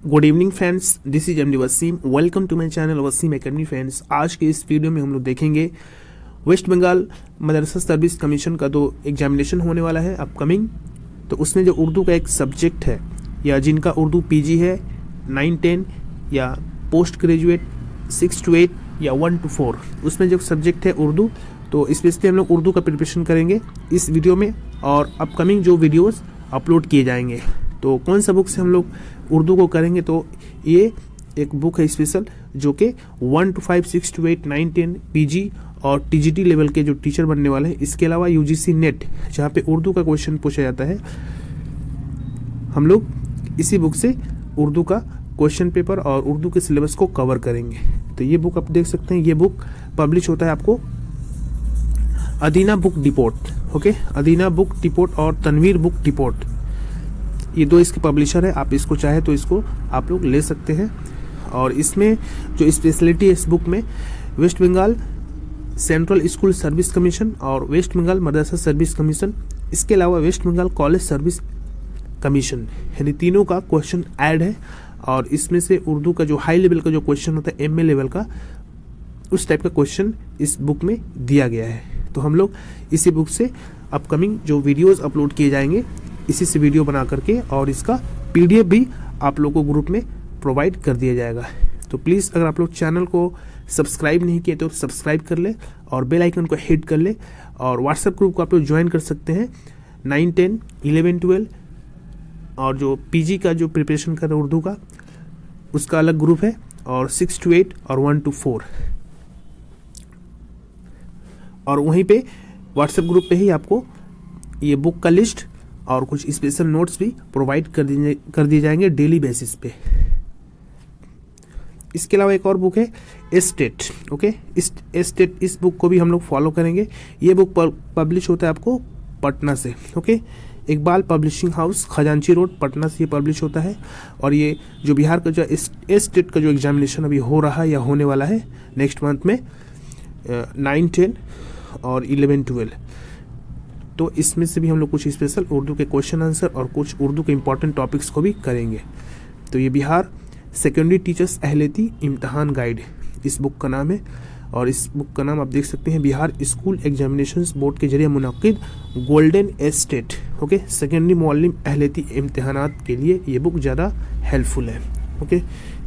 Good evening friends, this is MD Wasim. Welcome to my channel Wasim academy. Friends, आज के इस video में हम लोग देखेंगे West Bengal Madrasah service commission का जो एग्जामिनेशन होने वाला है अपकमिंग। तो उसमें जो उर्दू का एक सब्जेक्ट है या जिनका उर्दू पीजी है 9-10 या पोस्ट ग्रेजुएट 6 to 8 या 1 to 4, उसमें जो सब्जेक्ट है उर्दू, तो स्पेशली हम लोग उर्दू का प्रिपरेशन करेंगे इस वीडियो में और अपकमिंग जो वीडियोस अपलोड किए जाएंगे। तो कौन सा बुक से हम लोग उर्दू को करेंगे, तो ये एक बुक है स्पेशल जो कि 1 to 5, 6 to 8, 9, 10 पीजी और टीजीटी लेवल के जो टीचर बनने वाले हैं। इसके अलावा यूजीसी नेट जहाँ पे उर्दू का क्वेश्चन पूछा जाता है, हम लोग इसी बुक से उर्दू का क्वेश्चन पेपर और उर्दू के सिलेबस को कवर करेंगे। तो ये बुक आप देख सकते हैं, ये बुक पब्लिश होता है आपको अदीना बुक डिपोट, ओके, अदीना बुक डिपोट और तनवीर बुक डिपोट, ये दो इसके पब्लिशर है। आप इसको चाहे तो इसको आप लोग ले सकते हैं। और इसमें जो स्पेशलिटी है इस बुक में, West Bengal central school service commission और West Bengal Madrasah service commission, इसके अलावा West Bengal college service commission, यानी तीनों का क्वेश्चन ऐड है। और इसमें से उर्दू का जो हाई लेवल का जो क्वेश्चन होता है एमए लेवल का, उस टाइप का क्वेश्चन इस बुक में दिया गया है। तो हम लोग इसी बुक से अपकमिंग जो वीडियोस अपलोड किए जाएंगे इसी से वीडियो बना करके, और इसका पीडीएफ भी आप लोगों को ग्रुप में प्रोवाइड कर दिया जाएगा। तो प्लीज़ अगर आप लोग चैनल को सब्सक्राइब नहीं किए तो सब्सक्राइब कर ले और बेल आइकन को हिट कर ले। और व्हाट्सएप ग्रुप को आप लोग ज्वाइन कर सकते हैं 9, 10, 11, 12 और जो पीजी का जो प्रिपरेशन कर रहे हैं उर्दू का, उसका अलग ग्रुप है, और 6 to 8 और 1 to 4। और वहीं पे व्हाट्सएप ग्रुप पे ही आपको ये बुक का लिस्ट और कुछ स्पेशल नोट्स भी प्रोवाइड कर दिए जाएंगे डेली बेसिस पे। इसके अलावा एक और बुक है एस्टेट, ओके, एस्टेट, इस बुक को भी हम लोग फॉलो करेंगे। ये बुक पब्लिश होता है आपको पटना से, ओके, इकबाल पब्लिशिंग हाउस, खजांची रोड, पटना से ये पब्लिश होता है। और ये जो बिहार का जो एस्टेट का जो एग्जामिनेशन अभी हो रहा है या होने वाला है नेक्स्ट मंथ में 9, 10 और 11, 12, तो इसमें से भी हम लोग कुछ स्पेशल उर्दू के क्वेश्चन आंसर और कुछ उर्दू के इंपॉर्टेंट टॉपिक्स को भी करेंगे। तो ये बिहार सेकेंडरी टीचर्स अहलियती इम्तहान गाइड इस बुक का नाम है। और इस बुक का नाम आप देख सकते हैं, बिहार स्कूल एग्जामिनेशंस बोर्ड के जरिए मुनक्किद golden estate, okay, secondary Muallem अहलियती इम्तहानात के लिए ये बुक ज़्यादा हेल्पफुल है, ओके।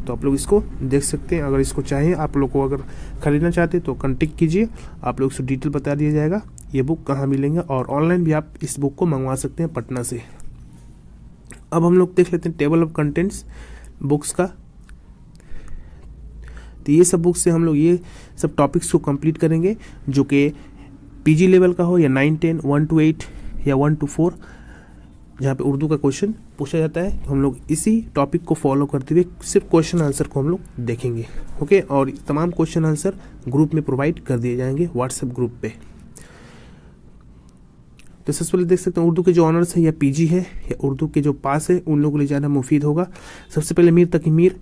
तो आप लोग इसको देख सकते हैं। अगर इसको चाहें आप लोग को, अगर खरीदना चाहते तो कॉन्टेक्ट कीजिए, आप लोग इसको डिटेल बता दिया जाएगा ये बुक कहाँ मिलेंगे। और ऑनलाइन भी आप इस बुक को मंगवा सकते हैं पटना से। अब हम लोग देख लेते हैं टेबल ऑफ कंटेंट्स बुक्स का। तो ये सब बुक्स से हम लोग ये सब टॉपिक्स को कंप्लीट करेंगे जो कि पीजी लेवल का हो या 9, 10, 1 to 8 या 1 to 4, जहाँ पे उर्दू का क्वेश्चन पूछा जाता है। हम लोग इसी टॉपिक को फॉलो करते हुए सिर्फ क्वेश्चन आंसर को हम लोग देखेंगे, ओके। और तमाम क्वेश्चन आंसर ग्रुप में प्रोवाइड कर दिए जाएंगे व्हाट्सएप ग्रुप पे। तो सबसे पहले देख सकते हैं उर्दू के जो ऑनर्स है या पीजी है या उर्दू के जो पास है उन लोगों के लिए ज़्यादा मुफीद होगा। सबसे पहले मीर तकी मीर,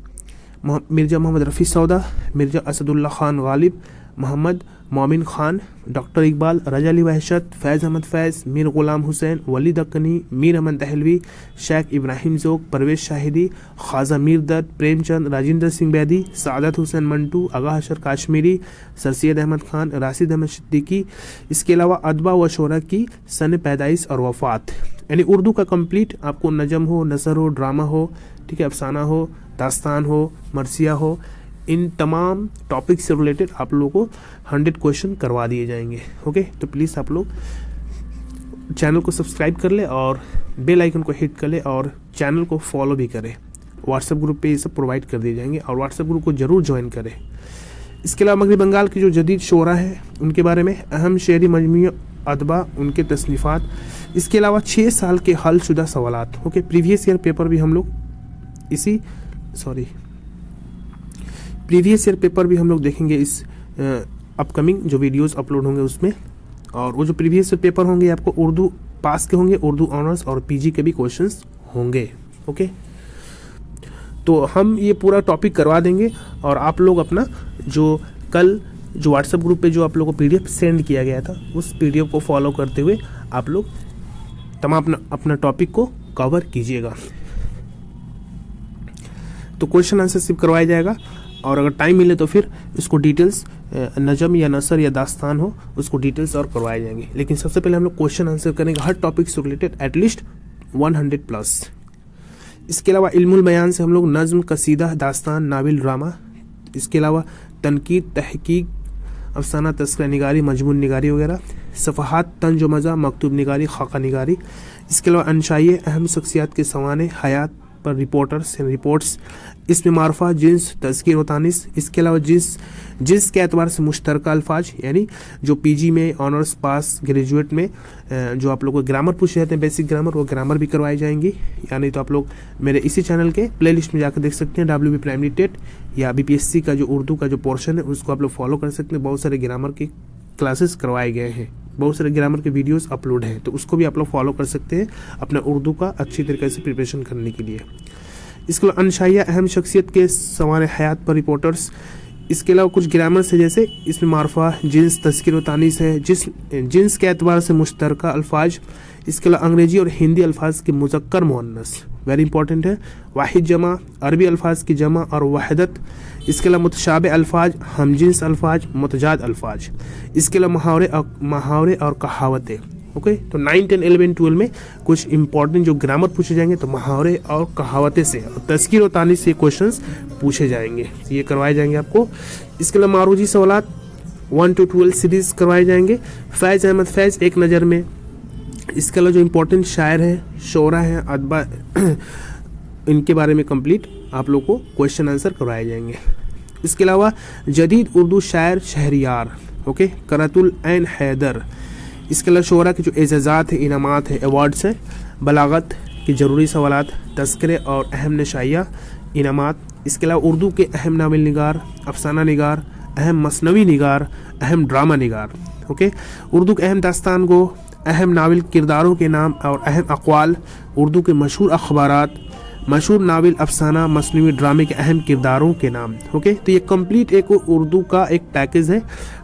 मिर्ज़ा मोहम्मद रफ़ी सौदा, मिर्ज़ा असदुल्ला खान गालिब, मोहम्मद मोमिन खान, डॉक्टर इकबाल, रजा अली वहशत, फैज़ अहमद फैज़, मीर गुलाम हुसैन, वली दक्कनी, मीर अहमद दहलवी, शेख इब्राहिम ज़ोक, परवेज़ शाहिदी, ख्वाजा मीर दर्द, प्रेमचंद, राजेंद्र सिंह बैदी, सादत हुसैन मंटू, आगा हशर काश्मीरी, सर सैयद अहमद खान, राशिद अहमद सिद्दीकी। इसके अलावा अदबा व शोरा की सन पैदाइश और वफ़ात, यानी उर्दू का कंप्लीट आपको नज़म हो, नसर हो, ड्रामा हो, ठीक है, अफसाना हो, दास्तान हो, मरसिया हो, इन तमाम टॉपिक से रिलेटेड आप लोगों को 100 क्वेश्चन करवा दिए जाएंगे, ओके। तो प्लीज़ आप लोग चैनल को सब्सक्राइब कर ले और बेल आइकन को हिट कर ले और चैनल को फॉलो भी करें। व्हाट्सएप ग्रुप पे ये सब प्रोवाइड कर दिए जाएंगे और व्हाट्सएप ग्रुप को ज़रूर ज्वाइन करें। इसके अलावा मगरबी बंगाल की जो जदीद शोरा है उनके बारे में, अहम शेरी मजमू अदबा, उनके तसनीफ़ात, इसके अलावा 6 साल के हल शुदा सवालात, ओके। प्रीवियस ईयर पेपर भी हम लोग प्रीवियस ईयर पेपर भी हम लोग देखेंगे इस अपकमिंग जो वीडियोस अपलोड होंगे उसमें। और वो जो प्रीवियस ईयर पेपर होंगे आपको उर्दू पास के होंगे, उर्दू ऑनर्स और पीजी के भी क्वेश्चंस होंगे, ओके। तो हम ये पूरा टॉपिक करवा देंगे और आप लोग अपना जो कल जो व्हाट्सएप ग्रुप पे जो आप लोगों को पीडीएफ सेंड किया गया था उस पीडीएफ को फॉलो करते हुए आप लोग तमाम अपना टॉपिक को कवर कीजिएगा। तो क्वेश्चन आंसर सिर्फ करवाया जाएगा, और अगर टाइम मिले तो फिर इसको डिटेल्स नजम या नसर या दास्तान हो उसको डिटेल्स और करवाए जाएंगे। लेकिन सबसे पहले हम लोग क्वेश्चन आंसर करेंगे हर टॉपिक से रिलेटेड एटलीस्ट 100+। इसके अलावा इल्मुल बयान से हम लोग नज्म, कसीदा, दास्तान, नाविल, ड्रामा, इसके अलावा तनकीद, तहकीक, अफसाना, तस्करा निगारी, मजमून निगारी वगैरह, सफ़हात, तंज व मज़ा, मकतूब निगारी, खाका निगारी, इसके अलावा अंशाइए, अहम शख्सियात के सवाने, हयात पर रिपोर्टर्स एंड रिपोर्ट्स, इसमें मारफा, जिन्स, तज़कीर व तानिस, इसके अलावा जिन्स के एतबार से मुश्तरका अल्फाज, यानी जो पीजी में ऑनर्स पास ग्रेजुएट में जो आप लोग को ग्रामर पूछे जाते हैं, बेसिक ग्रामर, वो ग्रामर भी करवाई जाएंगी। यानी तो आप लोग मेरे इसी चैनल के प्लेलिस्ट में जाकर देख सकते हैं, WB प्राइमरी टेट या BPSC का जो उर्दू का जो पोर्शन है उसको आप लोग फॉलो कर सकते हैं। बहुत सारे ग्रामर की क्लासेस करवाए गए हैं, बहुत सारे ग्रामर के वीडियोस अपलोड हैं, तो उसको भी आप लोग फॉलो कर सकते हैं अपना उर्दू का अच्छी तरीके से प्रिपरेशन करने के लिए। इसके अलावा अनशाइया, अहम शख्सियत के सवाने हयात पर रिपोर्टर्स, इसके अलावा कुछ ग्रामर्स है जैसे इसमें मारफा, जिन्स, तज़कीर व तानीस है, जिन्स के एतबार से मुश्तरका अल्फाज, इसके अलावा अंग्रेजी और हिंदी अल्फाज के मुज़क्कर मुअन्नस वेरी इंपॉर्टेंट है, वाहिद जमा, अरबी अल्फाज की जमा और वहदत, इसके अलावा मुतशाबे अल्फाज, हमजिन्स अल्फाज, मुतजाद अल्फाज, इसके अलावा मुहावरे और कहावतें। ओके, तो 9, 10, 11, 12 में कुछ इंपॉर्टेंट जो ग्रामर पूछे जाएंगे तो मुहावरे और कहावतें से और तज़कीर और तानीस से क्वेश्चंस पूछे जाएंगे, ये करवाए जाएंगे आपको। इसके अलावा मारूजी सवालात 1 to 12 सीरीज करवाए जाएंगे। फैज़ अहमद फैज़, एक नज़र में, इसके अलावा जो इम्पोर्टेंट शायर है, शोरा है, अदबा इनके बारे में कंप्लीट आप लोग को क्वेश्चन आंसर करवाए जाएंगे। इसके अलावा जदीद उर्दू शायर शहरियार, ओके, करतुल ऐन हैदर, इसके अलावा शोरा के जो एजाज़ात है, इनामात है, अवार्ड्स हैं, बलागत के ज़रूरी सवालात, तस्करे और अहम नशाइया इनामात, इसके अलावा उर्दू के अहम नावल निगार, अफसाना निगार, अहम मसनवी निगार, अहम ड्रामा निगार, ओके, उर्दू के अहम दास्तान गो, अहम नावल किरदारों के नाम और अहम अक़वाल, उर्दू के मशहूर अखबारात, मशहूर नावल, अफसाना, मसनवी, ड्रामे के अहम किरदारों के नाम। ओके, तो ये कंप्लीट एक उर्दू का एक पैकेज है,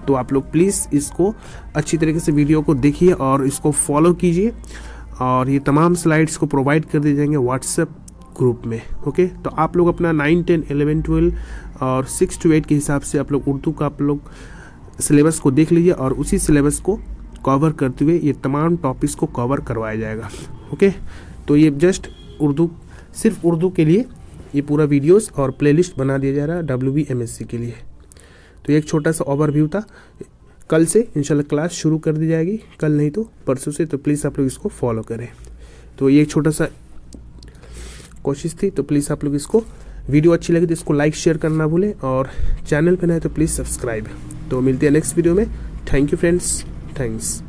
तो आप लोग प्लीज़ इसको अच्छी तरीके से वीडियो को देखिए और इसको फॉलो कीजिए, और ये तमाम स्लाइड्स को प्रोवाइड कर दिए जाएंगे व्हाट्सएप ग्रुप में। ओके, तो आप लोग अपना 9, 10, 11, 12 और 6 to 8 के हिसाब से आप लोग उर्दू का आप लोग सिलेबस को देख लीजिए, और उसी सिलेबस को कवर करते हुए ये तमाम टॉपिक्स को कवर करवाया जाएगा। ओके, तो ये जस्ट उर्दू, सिर्फ उर्दू के लिए ये पूरा वीडियोस और प्लेलिस्ट बना दिया जा रहा है WB MSc के लिए। तो एक छोटा सा ओवरव्यू था, कल से इंशाल्लाह क्लास शुरू कर दी जाएगी, कल नहीं तो परसों से, तो प्लीज़ आप लोग इसको फॉलो करें। तो ये एक छोटा सा कोशिश थी, तो प्लीज़ आप लोग इसको, वीडियो अच्छी लगी तो इसको लाइक शेयर करना भूलें, और चैनल पर नए तो प्लीज़ सब्सक्राइब। तो मिलते हैं नेक्स्ट वीडियो में। Thank you friends, thanks.